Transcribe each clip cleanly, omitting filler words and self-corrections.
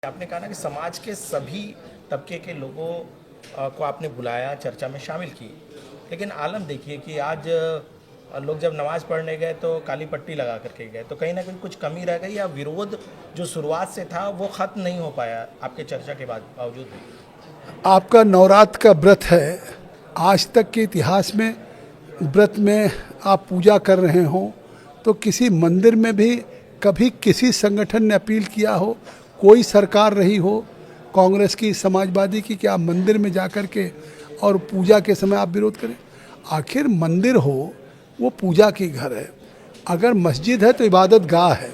आपने कहा ना कि समाज के सभी तबके के लोगों को आपने बुलाया, चर्चा में शामिल की। लेकिन आलम देखिए कि आज लोग जब नमाज पढ़ने गए तो काली पट्टी लगा करके गए, तो कहीं ना कहीं कुछ कमी रह गई या विरोध जो शुरुआत से था वो ख़त्म नहीं हो पाया आपके चर्चा के बावजूद भी। आपका नवरात्र का व्रत है। आज तक के इतिहास में व्रत में आप पूजा कर रहे हो तो किसी मंदिर में भी कभी किसी संगठन ने अपील किया हो, कोई सरकार रही हो कांग्रेस की, समाजवादी की, कि आप मंदिर में जाकर के और पूजा के समय आप विरोध करें? आखिर मंदिर हो वो पूजा की घर है, अगर मस्जिद है तो इबादत गाह है।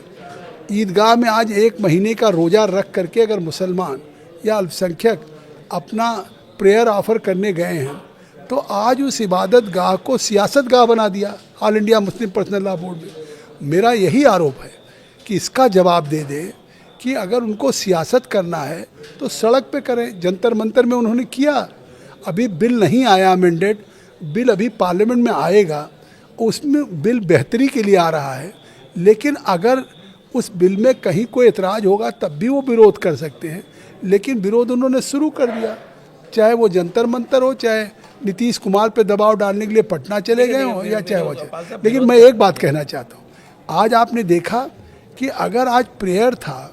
ईदगाह में आज 1 महीने का रोज़ा रख करके अगर मुसलमान या अल्पसंख्यक अपना प्रेयर ऑफर करने गए हैं तो आज उस इबादत गाह को सियासत गाह बना दिया all India Muslim personal law board में। मेरा यही आरोप है कि इसका जवाब दे दे कि अगर उनको सियासत करना है तो सड़क पे करें। जंतर मंतर में उन्होंने किया, अभी बिल नहीं आया अमेंडेड, बिल अभी पार्लियामेंट में आएगा, उसमें बिल बेहतरी के लिए आ रहा है। लेकिन अगर उस बिल में कहीं कोई एतराज़ होगा तब भी वो विरोध कर सकते हैं, लेकिन विरोध उन्होंने शुरू कर दिया, चाहे वो जंतर मंतर हो, चाहे नीतीश कुमार पे दबाव डालने के लिए पटना चले गए हों या चाहे वो। लेकिन मैं एक बात कहना चाहता हूँ, आज आपने देखा कि अगर आज प्रेयर था,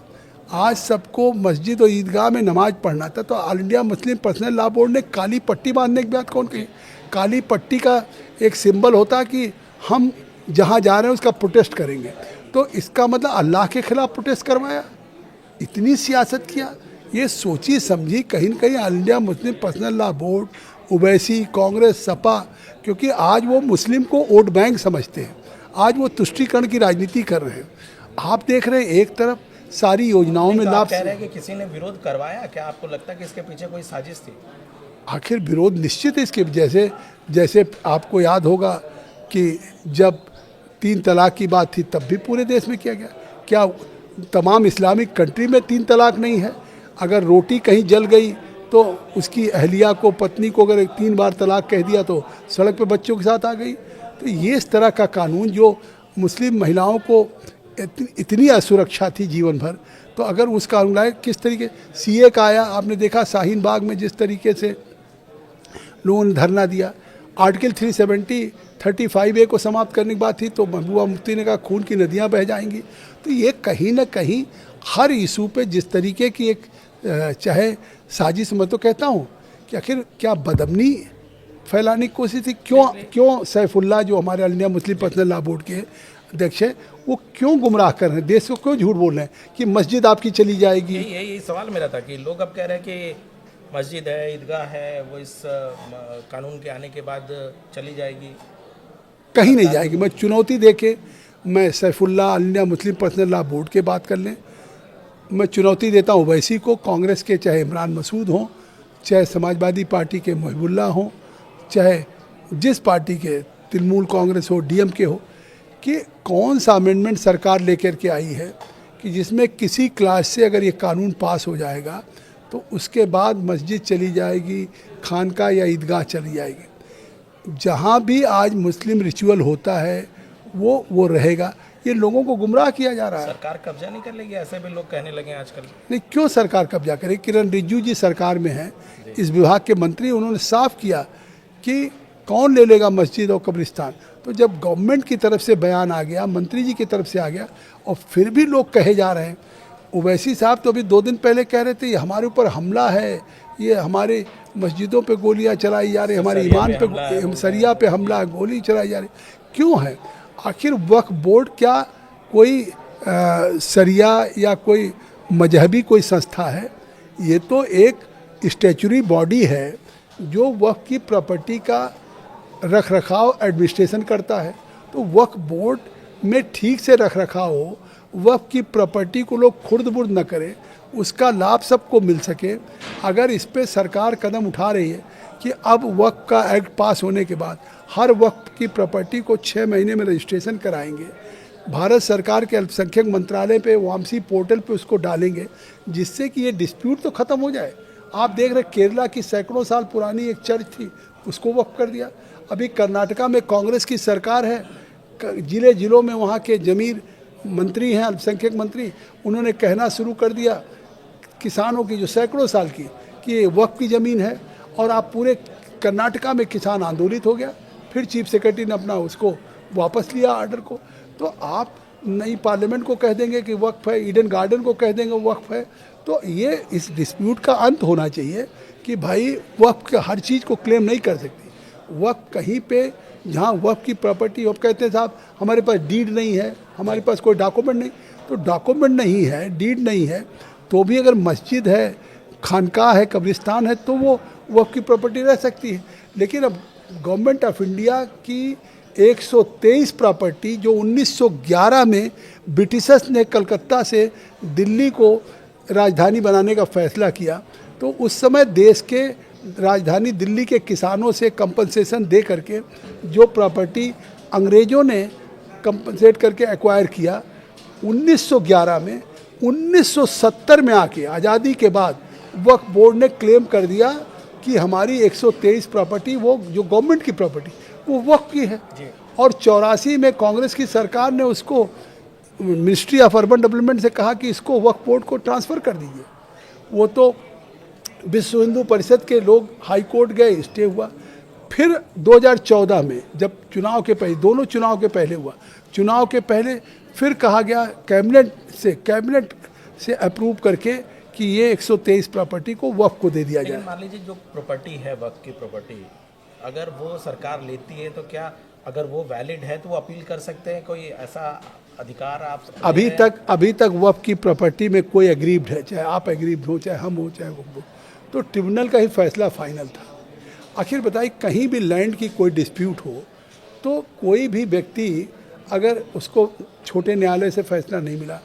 आज सबको मस्जिद और ईदगाह में नमाज पढ़ना था, तो all India Muslim personal law board ने काली पट्टी बांधने की बात कौन कही? काली पट्टी का एक सिंबल होता कि हम जहाँ जा रहे हैं उसका प्रोटेस्ट करेंगे, तो इसका मतलब अल्लाह के खिलाफ प्रोटेस्ट करवाया, इतनी सियासत किया। ये सोची समझी कहीं न कहीं all India Muslim personal law board, Owaisi, Congress, Sapa, क्योंकि आज वो मुस्लिम को वोट बैंक समझते हैं, आज वो तुष्टीकरण की राजनीति कर रहे हैं। आप देख रहे हैं एक तरफ सारी योजनाओं में लाभ। कह रहे हैं कि किसी ने विरोध करवाया, क्या आपको लगता है कि इसके पीछे कोई साजिश थी? आखिर विरोध निश्चित है इसके, जैसे आपको याद होगा कि जब 3 तलाक की बात थी तब भी पूरे देश में किया गया। क्या तमाम इस्लामिक कंट्री में 3 तलाक नहीं है? अगर रोटी कहीं जल गई तो उसकी अहलिया को, पत्नी को अगर 3 बार तलाक कह दिया तो सड़क पे बच्चों के साथ आ गई। तो ये इस तरह का कानून जो मुस्लिम महिलाओं को इतनी असुरक्षा थी जीवन भर, तो अगर उस कानून लाए, किस तरीके सीए का आया, आपने देखा शाहीन बाग में जिस तरीके से लोगों ने धरना दिया। आर्टिकल 370-35A को समाप्त करने की बात थी तो महबूबा मुफ्ती ने कहा खून की नदियाँ बह जाएंगी। तो ये कहीं ना कहीं हर इशू पे जिस तरीके की एक चाहे साजिश, मैं तो कहता हूँ कि आखिर क्या बदअमनी फैलाने की कोशिश थी? क्यों सैफुल्ला जो हमारे all India Muslim personal law board के अध्यक्ष है, वो क्यों गुमराह कर रहे हैं देश को, क्यों झूठ बोल रहे हैं कि मस्जिद आपकी चली जाएगी? यही सवाल मेरा था कि लोग अब कह रहे हैं कि मस्जिद है, ईदगाह है, वो इस कानून के आने के बाद चली जाएगी। कहीं नहीं जाएगी। मैं चुनौती देके, मैं Saifullah all India Muslim personal law board के बात कर लें, मैं चुनौती देता हूँ वैसी को, कांग्रेस के चाहे इमरान मसूद हों, चाहे समाजवादी पार्टी के मुहिबुल्लाह हों, चाहे जिस पार्टी के, तृणमूल कांग्रेस हो, डीएमके हो, कि कौन सा अमेंडमेंट सरकार लेकर के आई है कि जिसमें किसी क्लास से अगर ये कानून पास हो जाएगा तो उसके बाद मस्जिद चली जाएगी, खानका या ईदगाह चली जाएगी। जहाँ भी आज मुस्लिम रिचुअल होता है वो रहेगा। ये लोगों को गुमराह किया जा रहा है। सरकार कब्जा नहीं कर लेगी, ऐसे भी लोग कहने लगे आजकल। नहीं, क्यों सरकार कब्जा करे? किरण रिजिजू जी सरकार में हैं, इस विभाग के मंत्री, उन्होंने साफ किया कि कौन ले लेगा मस्जिद और कब्रिस्तान। तो जब गवर्नमेंट की तरफ से बयान आ गया, मंत्री जी की तरफ से आ गया, और फिर भी लोग कहे जा रहे हैं। ओवैसी साहब तो अभी 2 दिन पहले कह रहे थे ये हमारे ऊपर हमला है, ये हमारे मस्जिदों पे गोलियां चलाई जा रही, हमारे ईमान पे, सरिया पे हमला, गोली चलाई जा रही। क्यों है? आखिर वक्फ बोर्ड क्या कोई सरिया या कोई मजहबी कोई संस्था है? ये तो एक स्टैचुरी बॉडी है जो वक्फ की प्रॉपर्टी का रख रखाव एडमिनिस्ट्रेशन करता है। तो वक्फ बोर्ड में ठीक से रख रखाव हो, वक्फ की प्रॉपर्टी को लोग खुर्द बुर्द न करें, उसका लाभ सबको मिल सके। अगर इस पे सरकार कदम उठा रही है कि अब वक्फ का एक्ट पास होने के बाद हर वक्फ की प्रॉपर्टी को 6 महीने में रजिस्ट्रेशन कराएंगे, भारत सरकार के अल्पसंख्यक मंत्रालय पे, वामसी पोर्टल पे उसको डालेंगे, जिससे कि ये डिस्प्यूट तो ख़त्म हो जाए। आप देख रहे केरला की सैकड़ों साल पुरानी एक चर्च थी, उसको वक्फ कर दिया। अभी कर्नाटका में कांग्रेस की सरकार है, जिलों में वहाँ के जमीर मंत्री हैं, अल्पसंख्यक मंत्री, उन्होंने कहना शुरू कर दिया किसानों की जो सैकड़ों साल की कि ये वक्फ की ज़मीन है, और आप पूरे कर्नाटका में किसान आंदोलित हो गया, फिर चीफ सेक्रेटरी ने अपना उसको वापस लिया ऑर्डर को। तो आप नई पार्लियामेंट को कह देंगे कि वक्फ है, ईडन गार्डन को कह देंगे वक्फ है। तो ये इस डिस्प्यूट का अंत होना चाहिए कि भाई वक्फ का हर चीज़ को क्लेम नहीं कर सकती। वक्फ कहीं पे जहाँ वक्फ की प्रॉपर्टी, अब कहते हैं साहब हमारे पास डीड नहीं है, हमारे पास कोई डॉक्यूमेंट नहीं, तो डॉक्यूमेंट नहीं है, डीड नहीं है, तो भी अगर मस्जिद है, खानकाह है, कब्रिस्तान है, तो वो वक्फ की प्रॉपर्टी रह सकती है। लेकिन अब गवर्नमेंट ऑफ इंडिया की 123 प्रॉपर्टी जो 1911 में ब्रिटिशर्स ने कलकत्ता से दिल्ली को राजधानी बनाने का फैसला किया, तो उस समय देश के राजधानी दिल्ली के किसानों से कंपनसेशन दे करके जो प्रॉपर्टी अंग्रेज़ों ने कंपनसेट करके एक्वायर किया 1911 में, 1970 में आके आज़ादी के बाद वक्फ बोर्ड ने क्लेम कर दिया कि हमारी 123 प्रॉपर्टी, वो जो गवर्नमेंट की प्रॉपर्टी, वो वक्फ की है। और 84 में कांग्रेस की सरकार ने उसको मिनिस्ट्री ऑफ अर्बन डेवलपमेंट से कहा कि इसको वक्फ बोर्ड को ट्रांसफ़र कर दीजिए। वो तो विश्व हिंदू परिषद के लोग हाई कोर्ट गए, स्टे हुआ। फिर 2014 में जब चुनाव के पहले, दोनों चुनाव के पहले हुआ, चुनाव के पहले फिर कहा गया कैबिनेट से अप्रूव करके कि ये 123 प्रॉपर्टी को वक्फ को दे दिया जाए। मान लीजिए जो प्रॉपर्टी है वक्फ की प्रॉपर्टी, अगर वो सरकार लेती है तो क्या, अगर वो वैलिड है तो वो अपील कर सकते हैं? कोई ऐसा अधिकार आप अभी तक वक्फ की प्रॉपर्टी में कोई एग्रीव्ड है, चाहे आप एग्रीव्ड हो, चाहे हम हो, चाहे वो हो, तो ट्रिब्यूनल का ही फैसला फाइनल था। आखिर बताइए, कहीं भी लैंड की कोई डिस्प्यूट हो तो कोई भी व्यक्ति अगर उसको छोटे न्यायालय से फैसला नहीं मिला,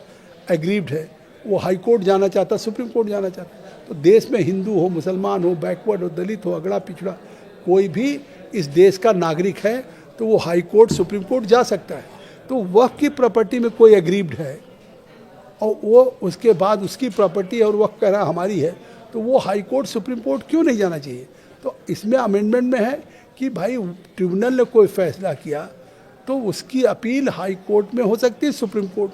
एग्रीव्ड है, वो हाई कोर्ट जाना चाहता, सुप्रीम कोर्ट जाना चाहता, तो देश में हिंदू हो, मुसलमान हो, बैकवर्ड हो, दलित हो, अगड़ा पिछड़ा, कोई भी इस देश का नागरिक है तो वो हाई कोर्ट, सुप्रीम कोर्ट जा सकता है। तो वक्फ की प्रॉपर्टी में कोई एग्रीव्ड है और वो उसके बाद उसकी प्रॉपर्टी और वक्फ कह रहा हमारी है, तो वो हाई कोर्ट, सुप्रीम कोर्ट क्यों नहीं जाना चाहिए? तो इसमें अमेंडमेंट में है कि भाई ट्रिब्यूनल ने कोई फैसला किया तो उसकी अपील हाई कोर्ट में हो सकती है, सुप्रीम कोर्ट।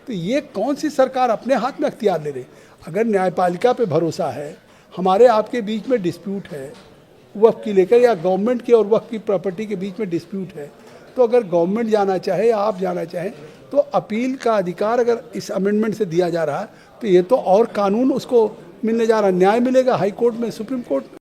तो ये कौन सी सरकार अपने हाथ में अख्तियार ले रही? अगर न्यायपालिका पे भरोसा है, हमारे आपके बीच में डिस्प्यूट है वक्फ की लेकर, या गवर्नमेंट की और वक्फ की प्रॉपर्टी के बीच में डिस्प्यूट है, तो अगर गवर्नमेंट जाना चाहे या आप जाना चाहें तो अपील का अधिकार अगर इस अमेंडमेंट से दिया जा रहा है, तो ये तो और कानून उसको मिलने जा रहा है, न्याय मिलेगा हाई कोर्ट में, सुप्रीम कोर्ट में।